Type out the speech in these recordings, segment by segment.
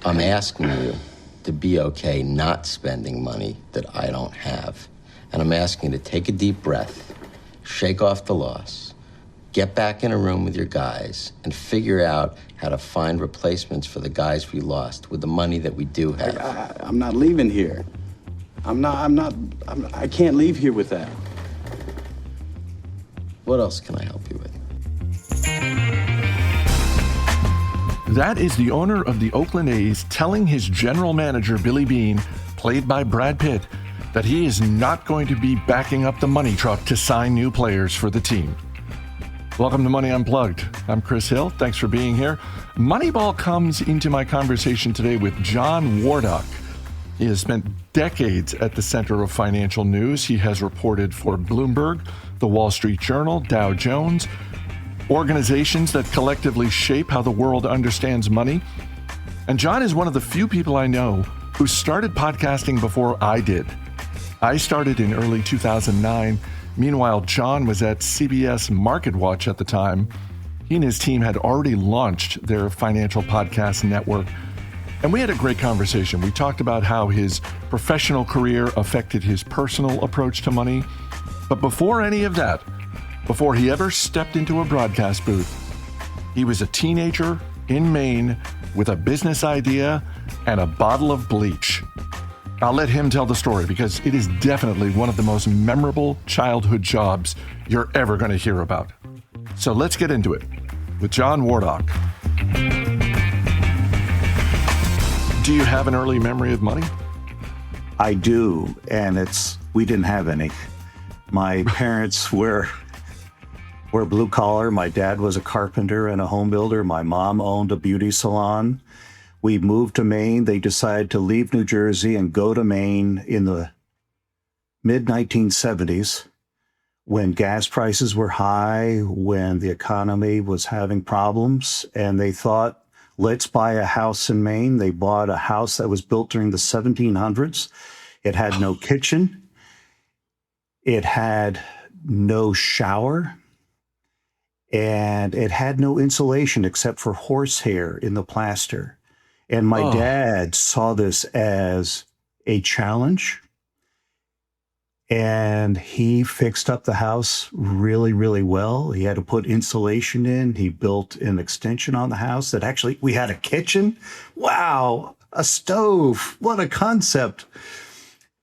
I'm asking you to be okay not spending money that I don't have. And I'm asking you to take a deep breath, shake off the loss, get back in a room with your guys, and figure out how to find replacements for the guys we lost with the money that we do have. I'm not leaving here. I can't leave here with that. What else can I help you with? That is the owner of the Oakland A's telling his general manager, Billy Beane, played by Brad Pitt, that he is not going to be backing up the money truck to sign new players for the team. Welcome to Money Unplugged. I'm Chris Hill. Thanks for being here. Moneyball comes into my conversation today with John Wordock. He has spent decades at the center of financial news. He has reported for Bloomberg, the Wall Street Journal, Dow Jones, organizations that collectively shape how the world understands money. And John is one of the few people I know who started podcasting before I did. I started in early 2009. Meanwhile, John was at CBS MarketWatch at the time. He and his team had already launched their financial podcast network. And we had a great conversation. We talked about how his professional career affected his personal approach to money. But before any of that, before he ever stepped into a broadcast booth, he was a teenager in Maine with a business idea and a bottle of bleach. I'll let him tell the story because it is definitely one of the most memorable childhood jobs you're ever going to hear about. So let's get into it with John Wordock. Do you have an early memory of money? I do, and we didn't have any. My parents were blue collar. My dad was a carpenter and a home builder. My mom owned a beauty salon. We moved to Maine. They decided to leave New Jersey and go to Maine in the mid-1970s when gas prices were high, when the economy was having problems, and they thought, let's buy a house in Maine. They bought a house that was built during the 1700s. It had no kitchen. It had no shower. And it had no insulation except for horsehair in the plaster. And my dad saw this as a challenge. And he fixed up the house really, really well. He had to put insulation in. He built an extension on the house that actually, we had a kitchen. Wow, a stove. What a concept.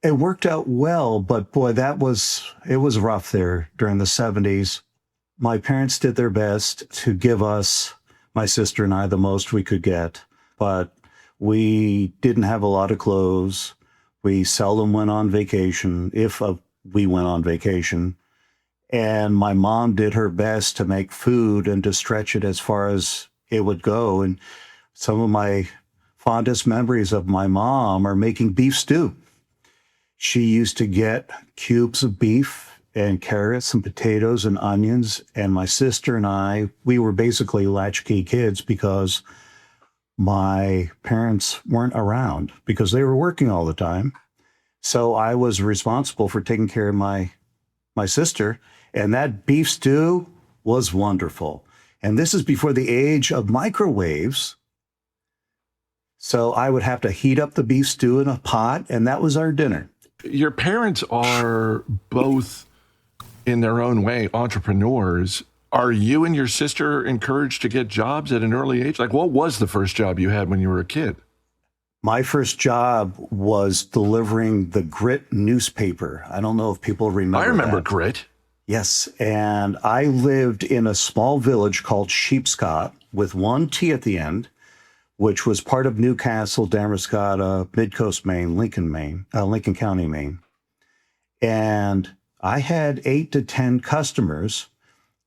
It worked out well, but boy, it was rough there during the 70s. My parents did their best to give us, my sister and I, the most we could get, but we didn't have a lot of clothes. We seldom went on vacation, if we went on vacation. And my mom did her best to make food and to stretch it as far as it would go. And some of my fondest memories of my mom are making beef stew. She used to get cubes of beef and carrots and potatoes and onions. And my sister and I, we were basically latchkey kids because my parents weren't around because they were working all the time. So I was responsible for taking care of my sister. And that beef stew was wonderful. And this is before the age of microwaves. So I would have to heat up the beef stew in a pot, and that was our dinner. Your parents are both, in their own way, entrepreneurs. Are you and your sister encouraged to get jobs at an early age? Like, what was the first job you had when you were a kid? My first job was delivering the Grit newspaper. I don't know if people remember I remember that. Grit. Yes, and I lived in a small village called Sheepscott with one T at the end, which was part of Newcastle, Damariscotta, Midcoast, Maine, Lincoln County, Maine. And I had 8 to 10 customers,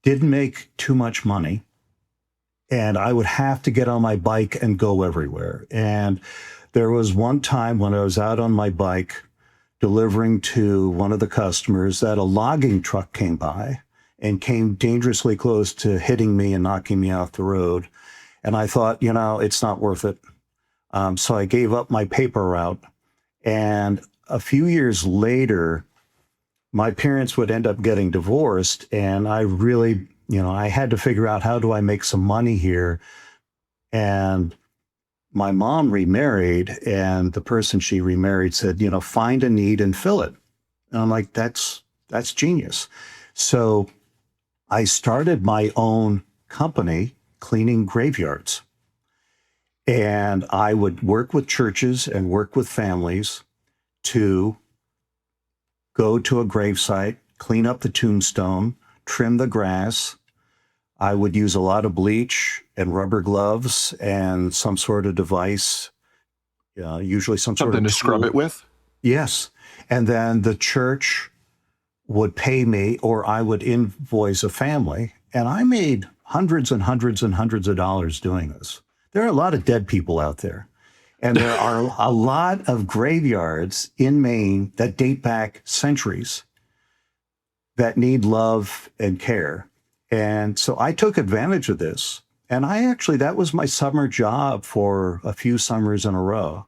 didn't make too much money, and I would have to get on my bike and go everywhere. And there was one time when I was out on my bike delivering to one of the customers that a logging truck came by and came dangerously close to hitting me and knocking me off the road. And I thought, it's not worth it. So I gave up my paper route. And a few years later, my parents would end up getting divorced. And I really, I had to figure out, how do I make some money here? And my mom remarried, and the person she remarried said, find a need and fill it. And I'm like, that's genius. So I started my own company cleaning graveyards. And I would work with churches and work with families to go to a gravesite, clean up the tombstone, trim the grass. I would use a lot of bleach and rubber gloves and some sort of device, usually some sort of something to scrub tool. it with? Yes. And then the church would pay me, or I would invoice a family. And I made hundreds and hundreds and hundreds of dollars doing this. There are a lot of dead people out there. And there are a lot of graveyards in Maine that date back centuries that need love and care. And so I took advantage of this. And that was my summer job for a few summers in a row.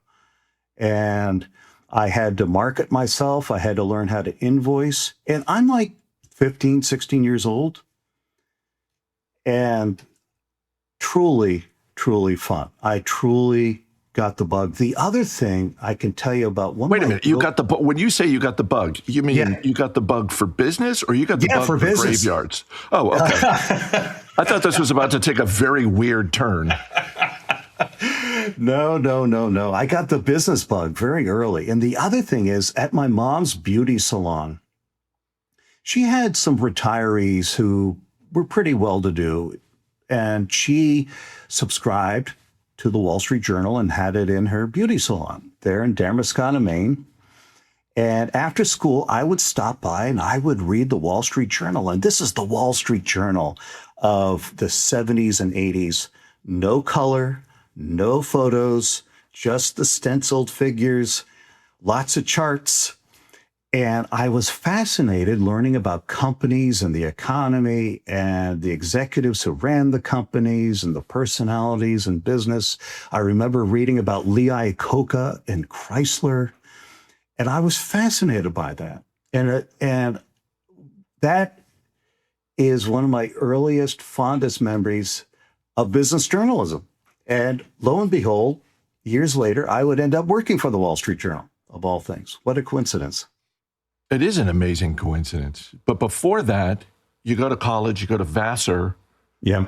And I had to market myself. I had to learn how to invoice. And I'm like 15, 16 years old. And truly fun. I truly got the bug. The other thing I can tell you about one. Wait a minute. You got the bug. When you say you got the bug, you mean you got the bug for business, or you got the bug for graveyards? Oh, okay. I thought this was about to take a very weird turn. No. I got the business bug very early. And the other thing is, at my mom's beauty salon, she had some retirees who were pretty well-to-do, and she subscribed to the Wall Street Journal and had it in her beauty salon there in Damascus, Maine. And after school, I would stop by and I would read the Wall Street Journal. And this is the Wall Street Journal of the 70s and 80s. No color, no photos, just the stenciled figures, lots of charts. And I was fascinated learning about companies and the economy and the executives who ran the companies and the personalities in business. I remember reading about Lee Iacocca and Chrysler, and I was fascinated by that. And that is one of my earliest, fondest memories of business journalism. And lo and behold, years later, I would end up working for the Wall Street Journal, of all things. What a coincidence. It is an amazing coincidence. But before that, you go to college, you go to Vassar. Yeah.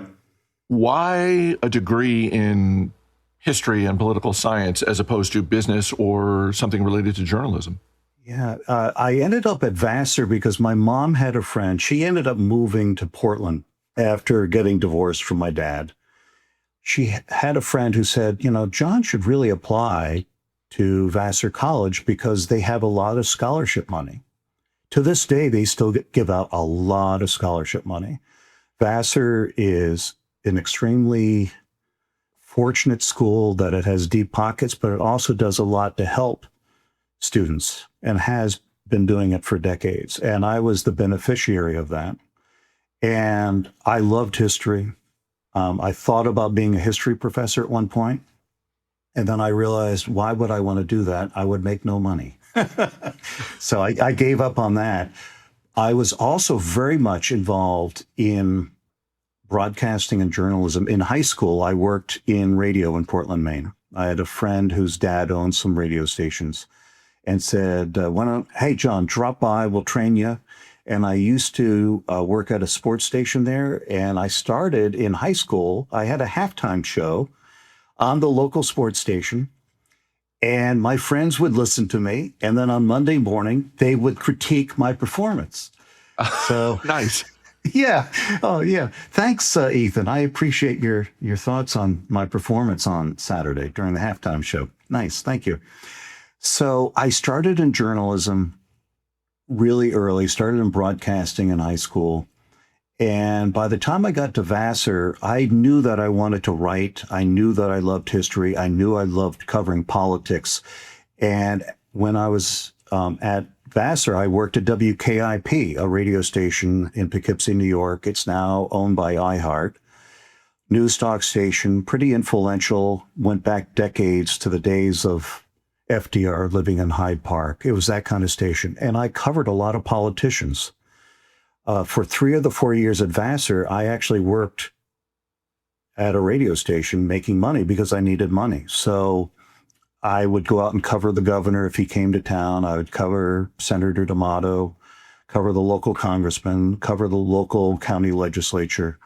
Why a degree in history and political science as opposed to business or something related to journalism? Yeah, I ended up at Vassar because my mom had a friend. She ended up moving to Portland after getting divorced from my dad. She had a friend who said, John should really apply to Vassar College because they have a lot of scholarship money. To this day, they still give out a lot of scholarship money. Vassar is an extremely fortunate school that it has deep pockets, but it also does a lot to help students and has been doing it for decades. And I was the beneficiary of that. And I loved history. I thought about being a history professor at one point. And then I realized, why would I want to do that? I would make no money. So I gave up on that. I was also very much involved in broadcasting and journalism. In high school, I worked in radio in Portland, Maine. I had a friend whose dad owned some radio stations and said, hey, John, drop by, we'll train you. And I used to work at a sports station there. And I started in high school. I had a halftime show on the local sports station. And my friends would listen to me. And then on Monday morning, they would critique my performance. So Nice. Yeah. Oh, yeah. Thanks, Ethan. I appreciate your thoughts on my performance on Saturday during the halftime show. Nice. Thank you. So I started in journalism really early, started in broadcasting in high school. And by the time I got to Vassar, I knew that I wanted to write. I knew that I loved history. I knew I loved covering politics. And when I was at Vassar, I worked at WKIP, a radio station in Poughkeepsie, New York. It's now owned by iHeart. News talk station, pretty influential, went back decades to the days of FDR living in Hyde Park. It was that kind of station. And I covered a lot of politicians. For 3 of the 4 years at Vassar, I actually worked at a radio station making money because I needed money. So I would go out and cover the governor if he came to town. I would cover Senator D'Amato, cover the local congressman, cover the local county legislature.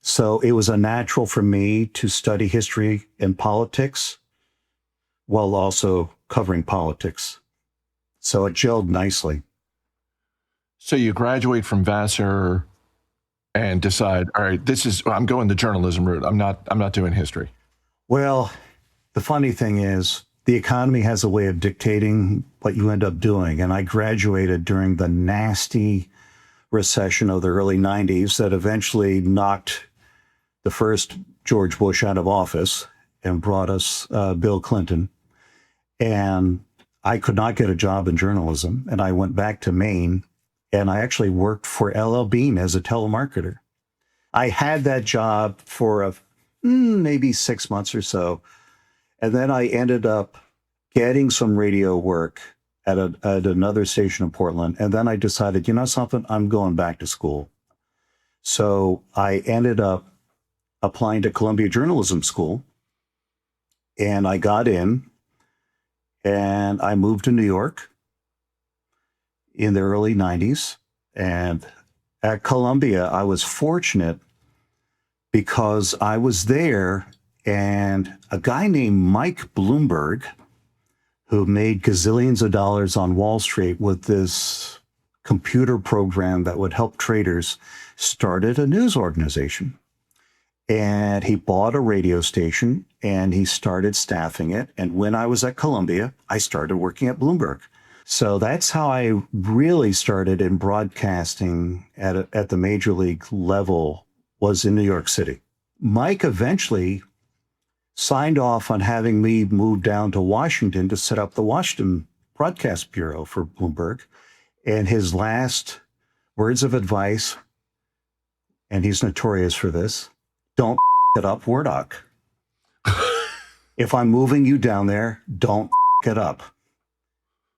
So it was a natural for me to study history and politics while also covering politics. So it gelled nicely. So you graduate from Vassar and decide, all right, I'm going the journalism route. I'm not doing history. Well, the funny thing is the economy has a way of dictating what you end up doing. And I graduated during the nasty recession of the early 90s that eventually knocked the first George Bush out of office and brought us Bill Clinton. And I could not get a job in journalism. And I went back to Maine, and I actually worked for LL Bean as a telemarketer. I had that job for maybe 6 months or so. And then I ended up getting some radio work at another station in Portland. And then I decided, you know something, I'm going back to school. So I ended up applying to Columbia Journalism School, and I got in, and I moved to New York in the early 90s. And at Columbia, I was fortunate because I was there, and a guy named Mike Bloomberg, who made gazillions of dollars on Wall Street with this computer program that would help traders, started a news organization. And he bought a radio station, and he started staffing it. And when I was at Columbia, I started working at Bloomberg. So that's how I really started in broadcasting at the major league level, was in New York City. Mike eventually signed off on having me move down to Washington to set up the Washington Broadcast Bureau for Bloomberg. And his last words of advice, and he's notorious for this, don't it up, Wordock. If I'm moving you down there, don't it up.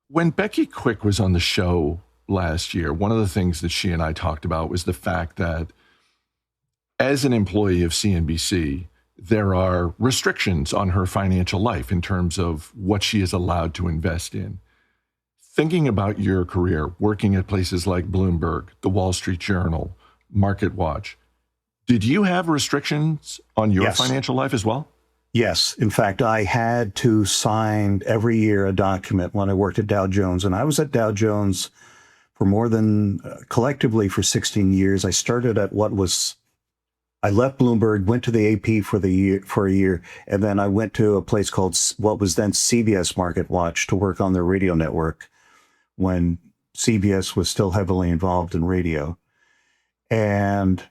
When Becky Quick was on the show last year, one of the things that she and I talked about was the fact that as an employee of CNBC, there are restrictions on her financial life in terms of what she is allowed to invest in. Thinking about your career, working at places like Bloomberg, the Wall Street Journal, MarketWatch, did you have restrictions on your financial life as well? Yes. In fact, I had to sign every year a document when I worked at Dow Jones. And I was at Dow Jones for more than collectively for 16 years. I started at I left Bloomberg, went to the AP for a year, and then I went to a place called what was then CBS MarketWatch to work on their radio network when CBS was still heavily involved in radio. And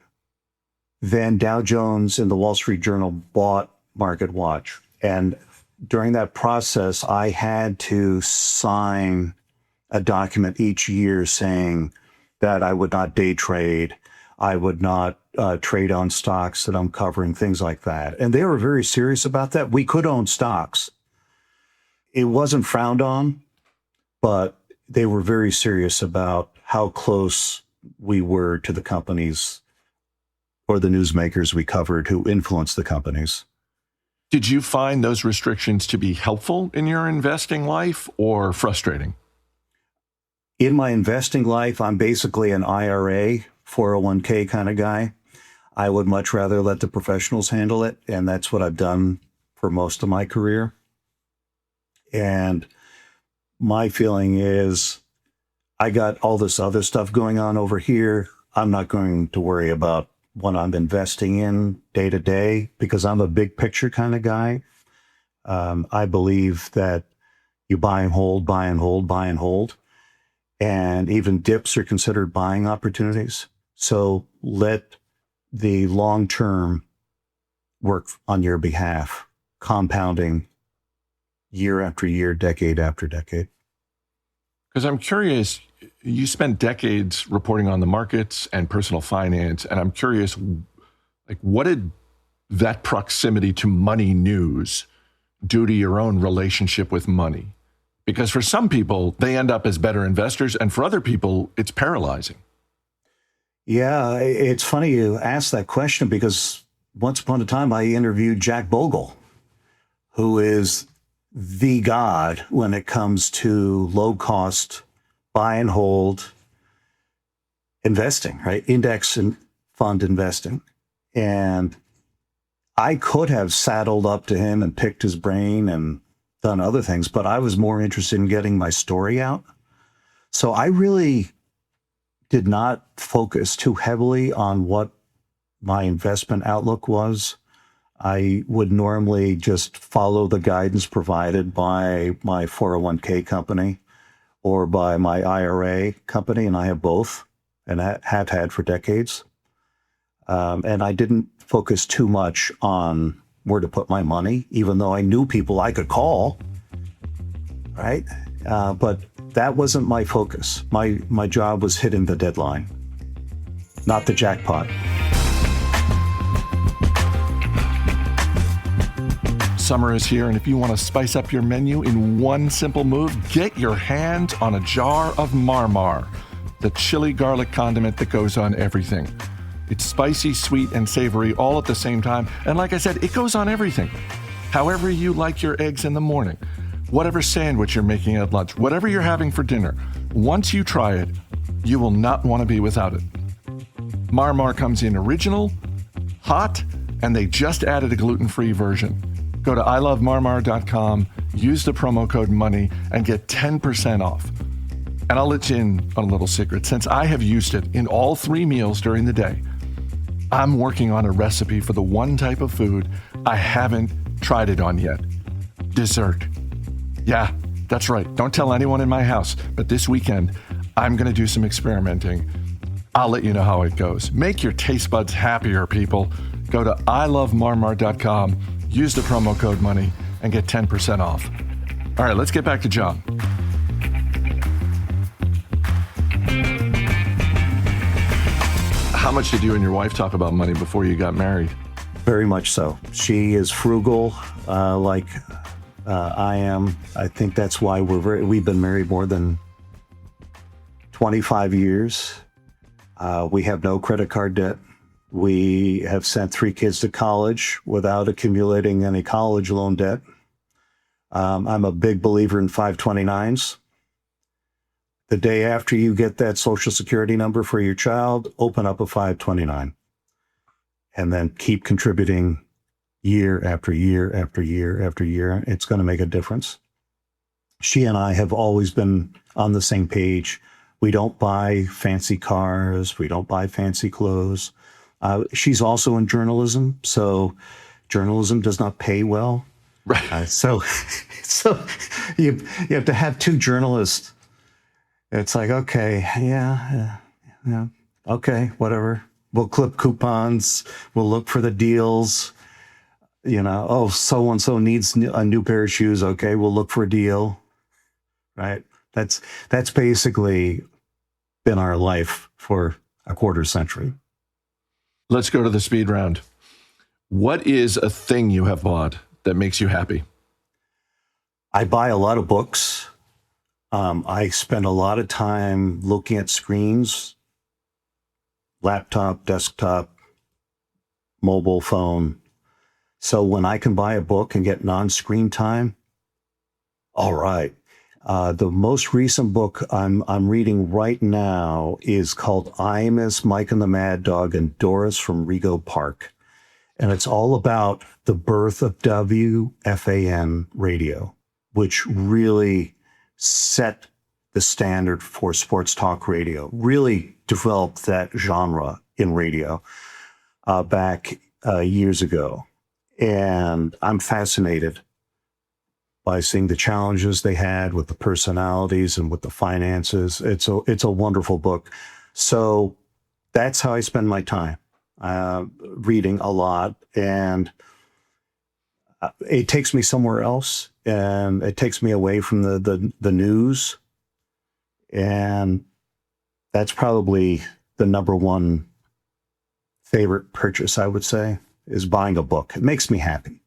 then Dow Jones and the Wall Street Journal bought MarketWatch. And during that process, I had to sign a document each year saying that I would not day trade, I would not trade on stocks that I'm covering, things like that. And they were very serious about that. We could own stocks. It wasn't frowned on, but they were very serious about how close we were to the companies or the newsmakers we covered who influenced the companies. Did you find those restrictions to be helpful in your investing life or frustrating? In my investing life, I'm basically an IRA, 401k kind of guy. I would much rather let the professionals handle it, and that's what I've done for most of my career. And my feeling is I got all this other stuff going on over here. I'm not going to worry about what I'm investing in day to day because I'm a big picture kind of guy. I believe that you buy and hold, buy and hold, buy and hold. And even dips are considered buying opportunities. So let the long term work on your behalf, compounding year after year, decade after decade. Because I'm curious, you spent decades reporting on the markets and personal finance, and I'm curious, like, what did that proximity to money news do to your own relationship with money? Because for some people, they end up as better investors, and for other people, it's paralyzing. Yeah, it's funny you ask that question because once upon a time, I interviewed Jack Bogle, who is the god when it comes to low cost buy and hold investing, right? Index and fund investing. And I could have saddled up to him and picked his brain and done other things, but I was more interested in getting my story out. So I really did not focus too heavily on what my investment outlook was. I would normally just follow the guidance provided by my 401k company or by my IRA company, and I have both and have had for decades. And I didn't focus too much on where to put my money, even though I knew people I could call, right? But that wasn't my focus. My job was hitting the deadline, not the jackpot. Summer is here, and if you want to spice up your menu in one simple move, get your hands on a jar of Marmar, the chili garlic condiment that goes on everything. It's spicy, sweet, and savory all at the same time, and like I said, it goes on everything. However you like your eggs in the morning, whatever sandwich you're making at lunch, whatever you're having for dinner, once you try it, you will not want to be without it. Marmar comes in original, hot, and they just added a gluten-free version. Go to ilovemarmar.com, use the promo code MONEY, and get 10% off. And I'll let you in on a little secret. Since I have used it in all 3 meals during the day, I'm working on a recipe for the one type of food I haven't tried it on yet. Dessert. Yeah, that's right. Don't tell anyone in my house, but this weekend, I'm going to do some experimenting. I'll let you know how it goes. Make your taste buds happier, people. Go to ilovemarmar.com, use the promo code MONEY, and get 10% off. All right, let's get back to John. How much did you and your wife talk about money before you got married? Very much so. She is frugal, like I am. I think that's why we've been married more than 25 years. We have no credit card debt. We have sent 3 kids to college without accumulating any college loan debt. I'm a big believer in 529s. The day after you get that Social Security number for your child, open up a 529 and then keep contributing year after year after year after year. It's going to make a difference. She and I have always been on the same page. We don't buy fancy cars. We don't buy fancy clothes. She's also in journalism, so journalism does not pay well. Right. So you have to have 2 journalists. It's like, okay, yeah, okay, whatever. We'll clip coupons. We'll look for the deals. Oh, so-and-so needs a new pair of shoes. Okay, we'll look for a deal. Right? That's basically been our life for a quarter century. Let's go to the speed round. What is a thing you have bought that makes you happy? I buy a lot of books. I spend a lot of time looking at screens, laptop, desktop, mobile phone. So when I can buy a book and get non-screen time, all right. The most recent book I'm reading right now is called Imus, Mike and the Mad Dog, and Doris from Rego Park. And it's all about the birth of WFAN radio, which really set the standard for sports talk radio, really developed that genre in radio back years ago. And I'm fascinated by seeing the challenges they had with the personalities and with the finances. It's a wonderful book. So that's how I spend my time, reading a lot. And it takes me somewhere else, and it takes me away from the news. And that's probably the number one favorite purchase, I would say, is buying a book. It makes me happy.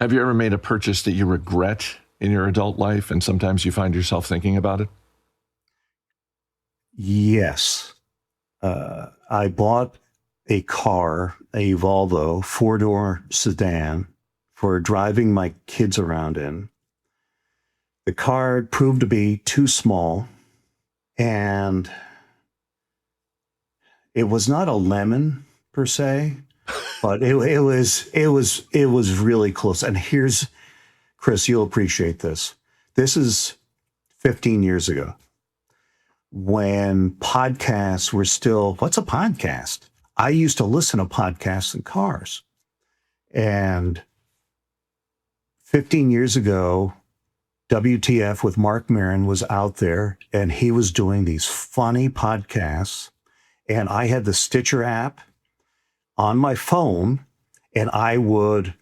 Have you ever made a purchase that you regret in your adult life, and sometimes you find yourself thinking about it? Yes. I bought a car, a Volvo 4-door sedan for driving my kids around in. The car proved to be too small, and it was not a lemon per se, but it was really close. And here's, Chris, you'll appreciate this. This is 15 years ago when podcasts were still, what's a podcast? I used to listen to podcasts in cars. And 15 years ago, WTF with Mark Maron was out there, and he was doing these funny podcasts. And I had the Stitcher app on my phone, and I would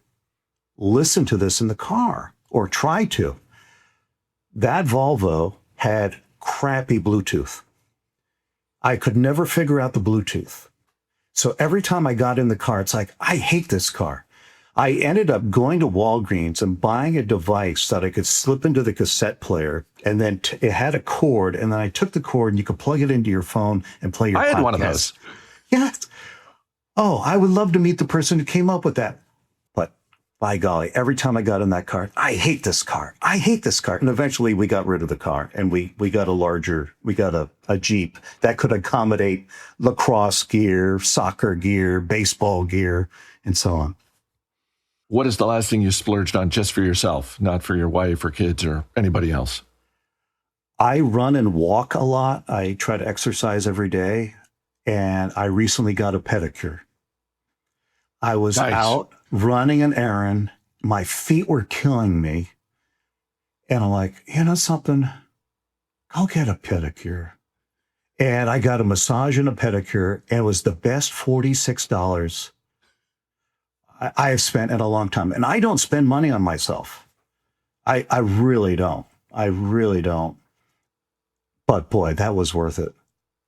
listen to this in the car, or try to. That Volvo had crappy Bluetooth. I could never figure out the Bluetooth. So every time I got in the car, it's like, I hate this car. I ended up going to Walgreens and buying a device that I could slip into the cassette player, and then it had a cord, and then I took the cord and you could plug it into your phone and play your podcast. I had one of those. Yes. Oh, I would love to meet the person who came up with that. But by golly, every time I got in that car, I hate this car. I hate this car. And eventually we got rid of the car, and we got a Jeep that could accommodate lacrosse gear, soccer gear, baseball gear, and so on. What is the last thing you splurged on just for yourself, not for your wife or kids or anybody else? I run and walk a lot. I try to exercise every day, and I recently got a pedicure. I was out running an errand. My feet were killing me. And I'm like, you know something? Go get a pedicure. And I got a massage and a pedicure, and it was the best $46 I have spent in a long time. And I don't spend money on myself. I really don't. I really don't. But boy, that was worth it.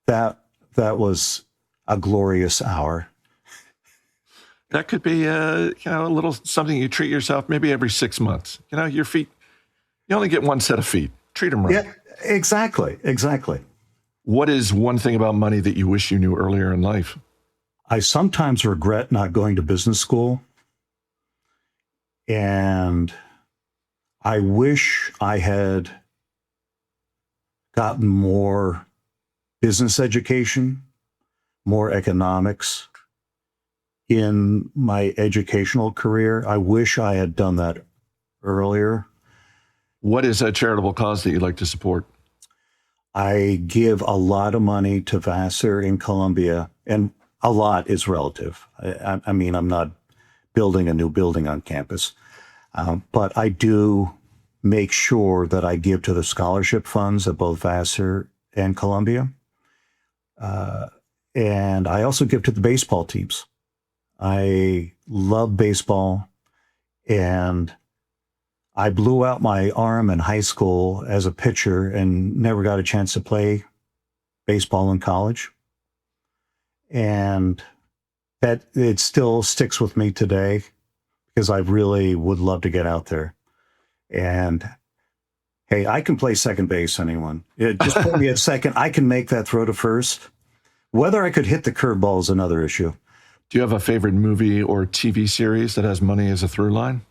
That was a glorious hour. That could be a little something you treat yourself maybe every 6 months. Your feet, you only get one set of feet. Treat them right. Yeah, exactly. What is one thing about money that you wish you knew earlier in life? I sometimes regret not going to business school. And I wish I had gotten more business education, more economics in my educational career. I wish I had done that earlier. What is a charitable cause that you'd like to support? I give a lot of money to Vassar in Columbia, and a lot is relative. I mean, I'm not building a new building on campus, but I do make sure that I give to the scholarship funds at both Vassar and Columbia. And I also give to the baseball teams. I love baseball, and I blew out my arm in high school as a pitcher and never got a chance to play baseball in college. And that it still sticks with me today because I really would love to get out there. And hey, I can play second base, anyone. Just put me at second. I can make that throw to first. Whether I could hit the curveball is another issue. Do you have a favorite movie or TV series that has money as a through line?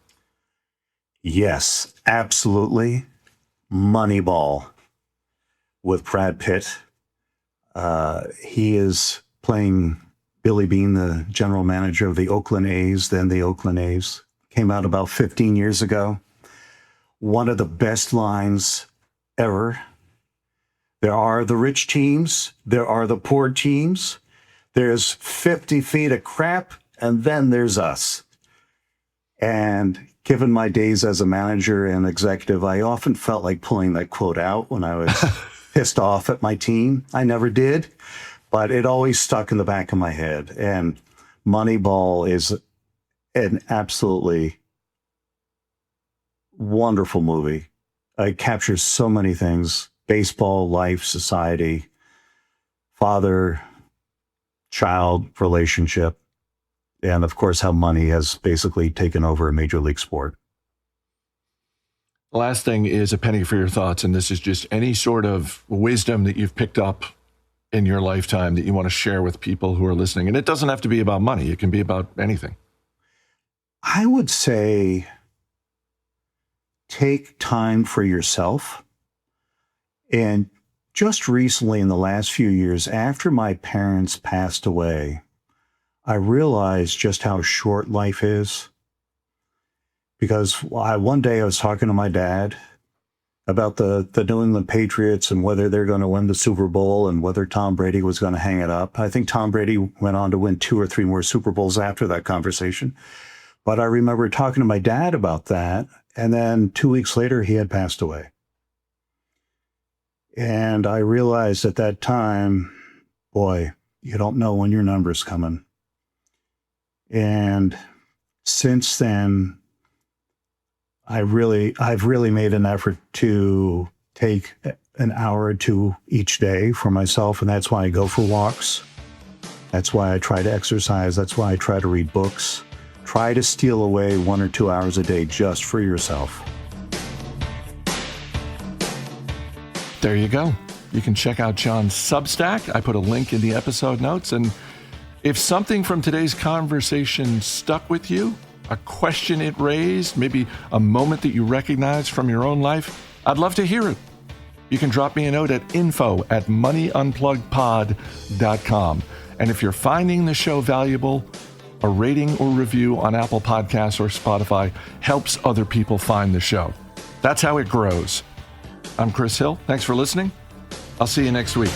Yes, absolutely. Moneyball with Brad Pitt. He is playing Billy Beane, the general manager of the Oakland A's, then the Oakland A's. Came out about 15 years ago. One of the best lines ever. There are the rich teams. There are the poor teams. There's 50 feet of crap, and then there's us. And given my days as a manager and executive, I often felt like pulling that quote out when I was pissed off at my team. I never did, but it always stuck in the back of my head. And Moneyball is an absolutely wonderful movie. It captures so many things: baseball, life, society, father-child relationship, and of course how money has basically taken over a major league sport. The last thing is a penny for your thoughts, and this is just any sort of wisdom that you've picked up in your lifetime that you want to share with people who are listening? And it doesn't have to be about money. It can be about anything. I would say take time for yourself. And just recently, in the last few years, after my parents passed away, I realized just how short life is. Because one day I was talking to my dad about the New England Patriots and whether they're going to win the Super Bowl and whether Tom Brady was going to hang it up. I think Tom Brady went on to win 2 or 3 more Super Bowls after that conversation. But I remember talking to my dad about that, and then 2 weeks later, he had passed away. And I realized at that time, boy, you don't know when your number's coming. And since then, I've really made an effort to take an hour or 2 each day for myself, and that's why I go for walks. That's why I try to exercise. That's why I try to read books. Try to steal away 1 or 2 hours a day just for yourself. There you go. You can check out John's Substack. I put a link in the episode notes. And if something from today's conversation stuck with you, a question it raised, maybe a moment that you recognize from your own life, I'd love to hear it. You can drop me a note at info@moneyunpluggedpod.com. And if you're finding the show valuable, a rating or review on Apple Podcasts or Spotify helps other people find the show. That's how it grows. I'm Chris Hill. Thanks for listening. I'll see you next week.